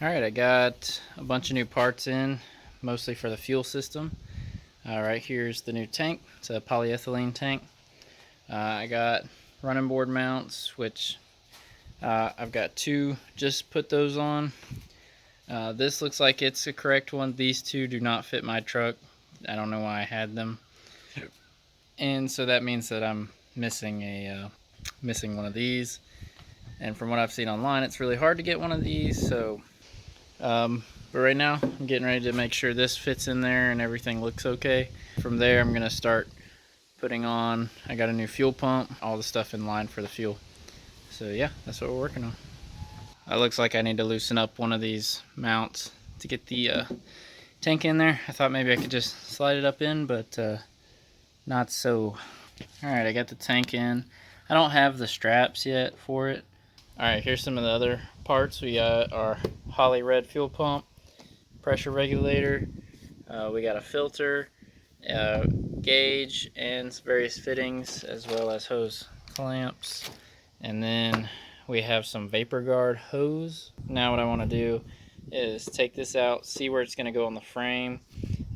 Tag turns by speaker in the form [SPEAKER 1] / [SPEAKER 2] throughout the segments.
[SPEAKER 1] Alright, I got a bunch of new parts in, mostly for the fuel system. Right here's the new tank. It's a polyethylene tank. I got running board mounts, which I've got two. Just put those on. This looks like it's the correct one. These two do not fit my truck. I don't know why I had them. And so that means that I'm missing one of these. And from what I've seen online, it's really hard to get one of these. So but right now I'm getting ready to make sure this fits in there and everything looks okay. From there I'm gonna start putting on, I got a new fuel pump, all the stuff in line for the fuel. So yeah, that's what we're working on. It looks like I need to loosen up one of these mounts to get the tank in there. I thought maybe I could just slide it up in, but not so. Alright, I got the tank in. I don't have the straps yet for it. Alright, here's some of the other parts. We got our Holly red fuel pump, pressure regulator, we got a filter, gauge, and various fittings, as well as hose clamps. And then we have some vapor guard hose. Now what I want to do is take this out, see where it's going to go on the frame,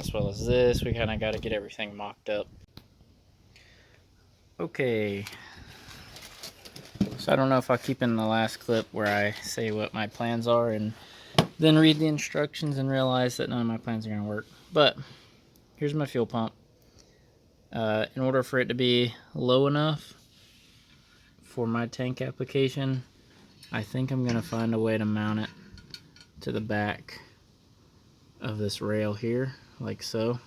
[SPEAKER 1] as well as this. We kind of got to get everything mocked up. Okay, so I don't know if I'll keep in the last clip where I say what my plans are and then read the instructions and realize that none of my plans are going to work. But here's my fuel pump. In order for it to be low enough for my tank application, I think I'm going to find a way to mount it to the back of this rail here, like so.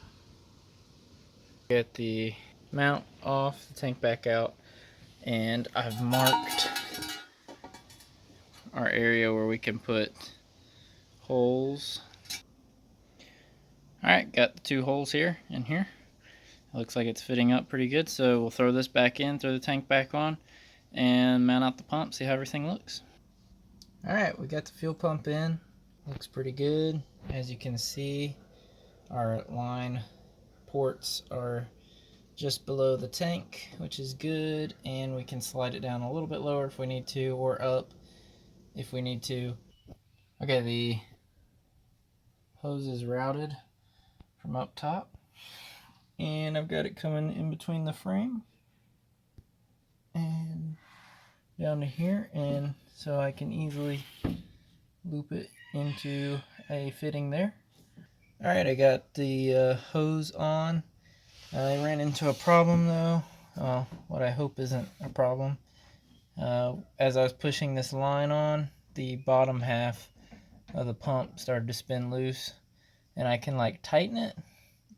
[SPEAKER 1] Get the mount off, the tank back out, and I've marked our area where we can put holes. Alright, got the two holes here and here. It looks like it's fitting up pretty good, so we'll throw this back in, throw the tank back on, and mount out the pump, see how everything looks. Alright, we got the fuel pump in. Looks pretty good. As you can see, our line ports are just below the tank, which is good, and we can slide it down a little bit lower if we need to, or up if we need to. Okay, the hose is routed from up top, and I've got it coming in between the frame and down to here, and so I can easily loop it into a fitting there. Alright, I got the hose on. I ran into a problem though, what I hope isn't a problem. As I was pushing this line on, the bottom half of the pump started to spin loose, and I can like tighten it,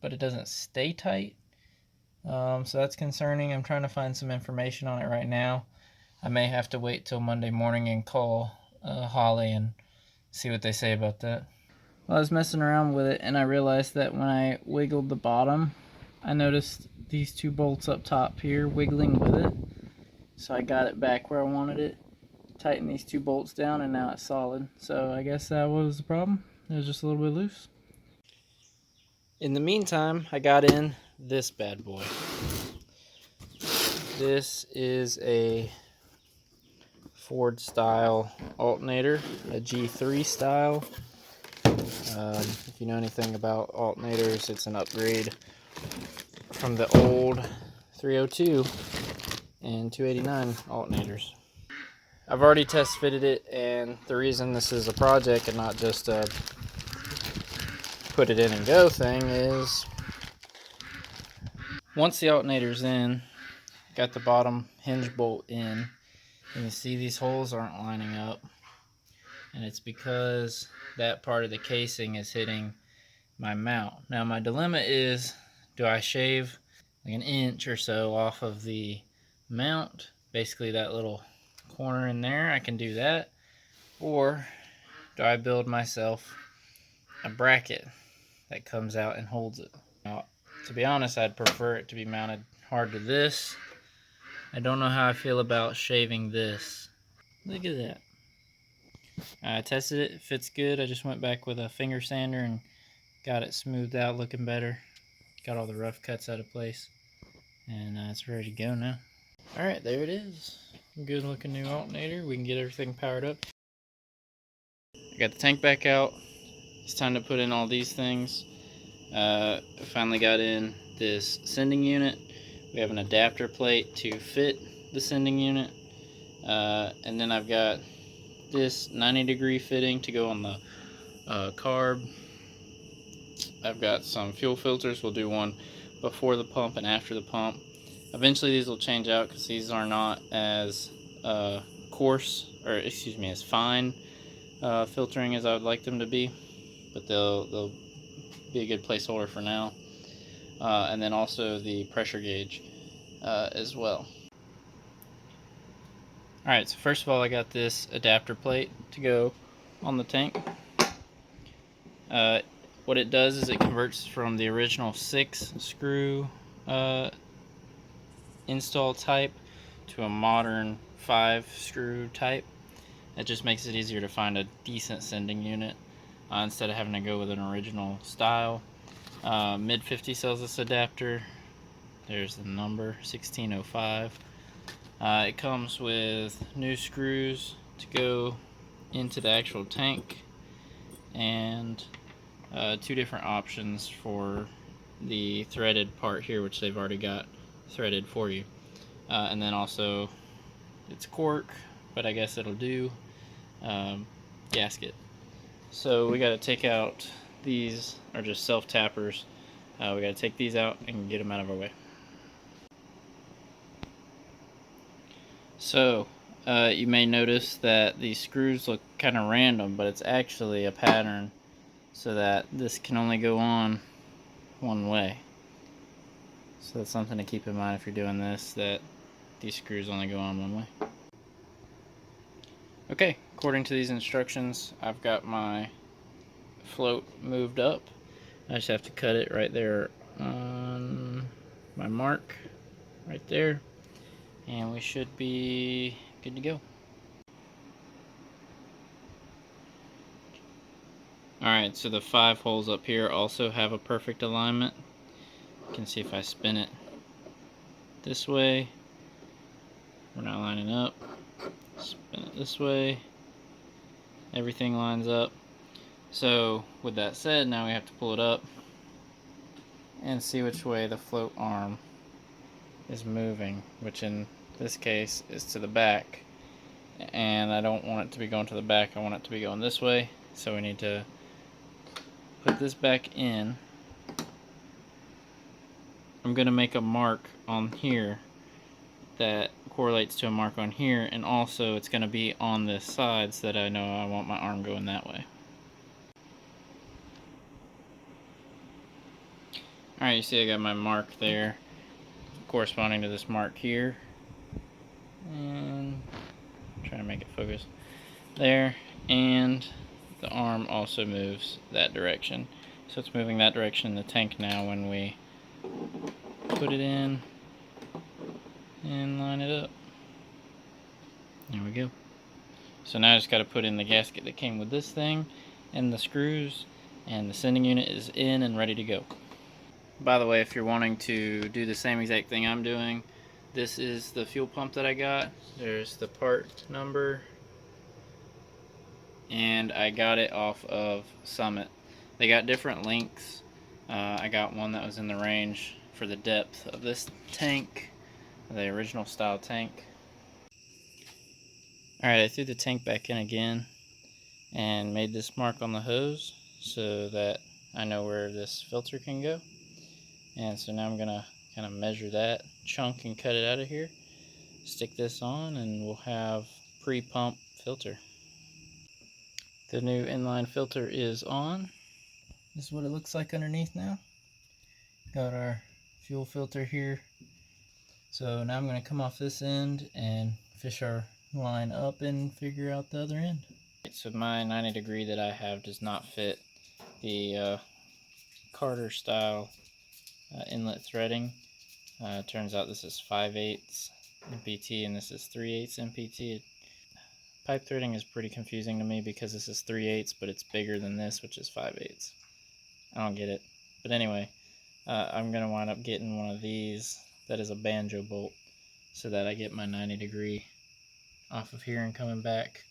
[SPEAKER 1] but it doesn't stay tight. So that's concerning. I'm trying to find some information on it right now. I may have to wait till Monday morning and call Holly and see what they say about that. Well, I was messing around with it and I realized that when I wiggled the bottom, I noticed these two bolts up top here wiggling with it. So I got it back where I wanted it, tightened these two bolts down, and now it's solid. So I guess that was the problem. It was just a little bit loose. In the meantime, I got in this bad boy. This is a Ford style alternator, a G3 style. If you know anything about alternators, it's an upgrade from the old 302 and 289 alternators. I've already test fitted it, and the reason this is a project and not just a put it in and go thing is once the alternator's in, got the bottom hinge bolt in, and you see these holes aren't lining up, and it's because that part of the casing is hitting my mount. Now my dilemma is, do I shave like an inch or so off of the mount, basically that little corner in there? I can do that, or do I build myself a bracket that comes out and holds it? Now, to be honest, I'd prefer it to be mounted hard to this. I don't know how I feel about shaving this. Look at that. I tested it, it fits good. I just went back with a finger sander and got it smoothed out, looking better. Got all the rough cuts out of place, and it's ready to go now. Alright, there it is. Good looking new alternator. We can get everything powered up. I got the tank back out. It's time to put in all these things. I finally got in this sending unit. We have an adapter plate to fit the sending unit. And then I've got this 90-degree fitting to go on the carb. I've got some fuel filters. We'll do one before the pump and after the pump. Eventually these will change out because these are not as coarse, or excuse me, as fine filtering as I would like them to be, but they'll be a good placeholder for now. And then also the pressure gauge as well. Alright, so first of all I got this adapter plate to go on the tank. What it does is it converts from the original 6 screw install type to a modern 5 screw type. It just makes it easier to find a decent sending unit instead of having to go with an original style. Mid 50 sells this adapter. There's the number 1605. It comes with new screws to go into the actual tank and 2 different options for the threaded part here, which they've already got threaded for you. And then also it's cork, but I guess it'll do, gasket. So we got to take out these, are just self tappers. We got to take these out and get them out of our way. So you may notice that these screws look kind of random, but it's actually a pattern so that this can only go on one way. So that's something to keep in mind if you're doing this, that these screws only go on one way. Okay, according to these instructions, I've got my float moved up. I just have to cut it right there on my mark, right there, and we should be good to go. Alright, so the 5 holes up here also have a perfect alignment. You can see if I spin it this way, we're not lining up. Spin it this way, everything lines up. So with that said, now we have to pull it up and see which way the float arm is moving, which in this case is to the back, and I don't want it to be going to the back, I want it to be going this way. So we need to put this back in. I'm going to make a mark on here that correlates to a mark on here, and also it's going to be on this side so that I know I want my arm going that way. Alright, you see I got my mark there corresponding to this mark here, and I'm trying to make it focus there, and the arm also moves that direction, so it's moving that direction in the tank now when we put it in and line it up. There we go. So now I just got to put in the gasket that came with this thing and the screws, and the sending unit is in and ready to go. By the way, if you're wanting to do the same exact thing I'm doing, this is the fuel pump that I got. There's the part number, and I got it off of Summit. They got different lengths. I got one that was in the range for the depth of this tank, the original style tank. Alright, I threw the tank back in again and made this mark on the hose so that I know where this filter can go. And so now I'm going to kind of measure that chunk and cut it out of here. Stick this on and we'll have pre-pump filter. The new inline filter is on. This is what it looks like underneath now. Got our fuel filter here. So now I'm going to come off this end and fish our line up and figure out the other end. So my 90 degree that I have does not fit the Carter style inlet threading. Turns out this is 5/8 MPT and this is 3/8 MPT. Pipe threading is pretty confusing to me because this is 3/8 but it's bigger than this, which is 5/8. I don't get it. But anyway, I'm going to wind up getting one of these that is a banjo bolt so that I get my 90 degree off of here and coming back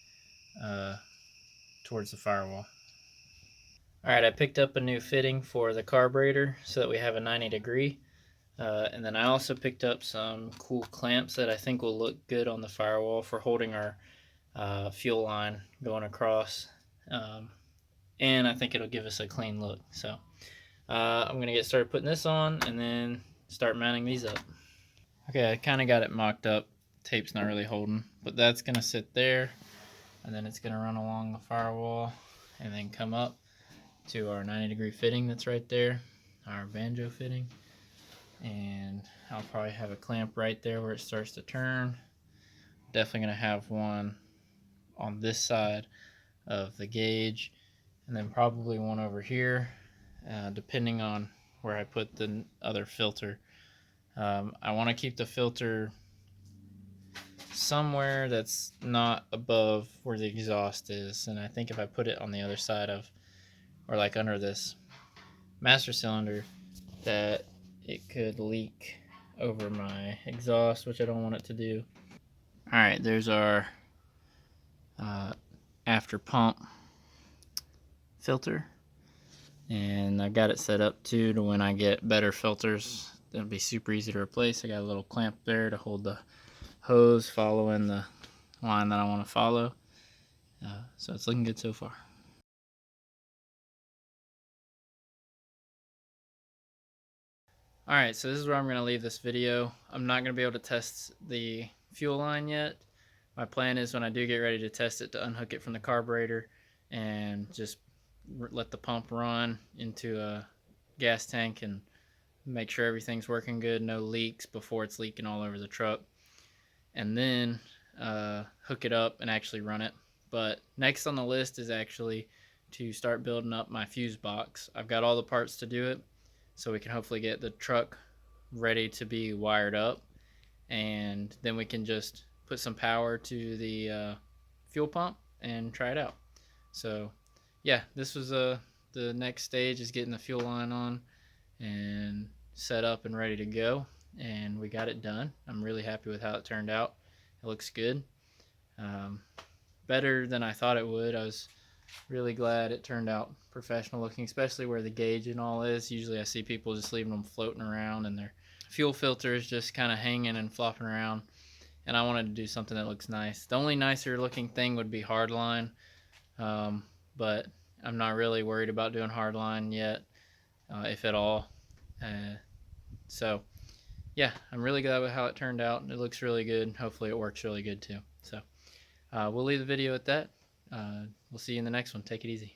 [SPEAKER 1] towards the firewall. Alright, I picked up a new fitting for the carburetor so that we have a 90-degree. And then I also picked up some cool clamps that I think will look good on the firewall for holding our fuel line going across. And I think it'll give us a clean look. So I'm going to get started putting this on and then start mounting these up. Okay, I kind of got it mocked up. Tape's not really holding, but that's going to sit there, and then it's going to run along the firewall and then come up to our 90-degree fitting that's right there, our banjo fitting. And I'll probably have a clamp right there where it starts to turn. Definitely going to have one on this side of the gauge, and then probably one over here, depending on where I put the other filter. I want to keep the filter somewhere that's not above where the exhaust is, and I think if I put it on the other side of, or like under this master cylinder, that it could leak over my exhaust, which I don't want it to do. Alright, there's our after pump filter, and I got it set up too to when I get better filters it'll be super easy to replace. I got a little clamp there to hold the hose following the line that I want to follow. So it's looking good so far. Alright, so this is where I'm going to leave this video. I'm not going to be able to test the fuel line yet. My plan is when I do get ready to test it to unhook it from the carburetor and just let the pump run into a gas tank and make sure everything's working good, no leaks before it's leaking all over the truck, and then hook it up and actually run it. But next on the list is actually to start building up my fuse box. I've got all the parts to do it, so we can hopefully get the truck ready to be wired up, and then we can just put some power to the fuel pump and try it out. So yeah, this was the next stage is getting the fuel line on and set up and ready to go, and we got it done. I'm really happy with how it turned out. It looks good, better than I thought it would. I was really glad it turned out professional looking, especially where the gauge and all is. Usually I see people just leaving them floating around and their fuel filter is just kind of hanging and flopping around, and I wanted to do something that looks nice. The only nicer looking thing would be hardline, but I'm not really worried about doing hardline yet, if at all. So yeah, I'm really glad with how it turned out. It looks really good. Hopefully it works really good too. So we'll leave the video at that. We'll see you in the next one. Take it easy.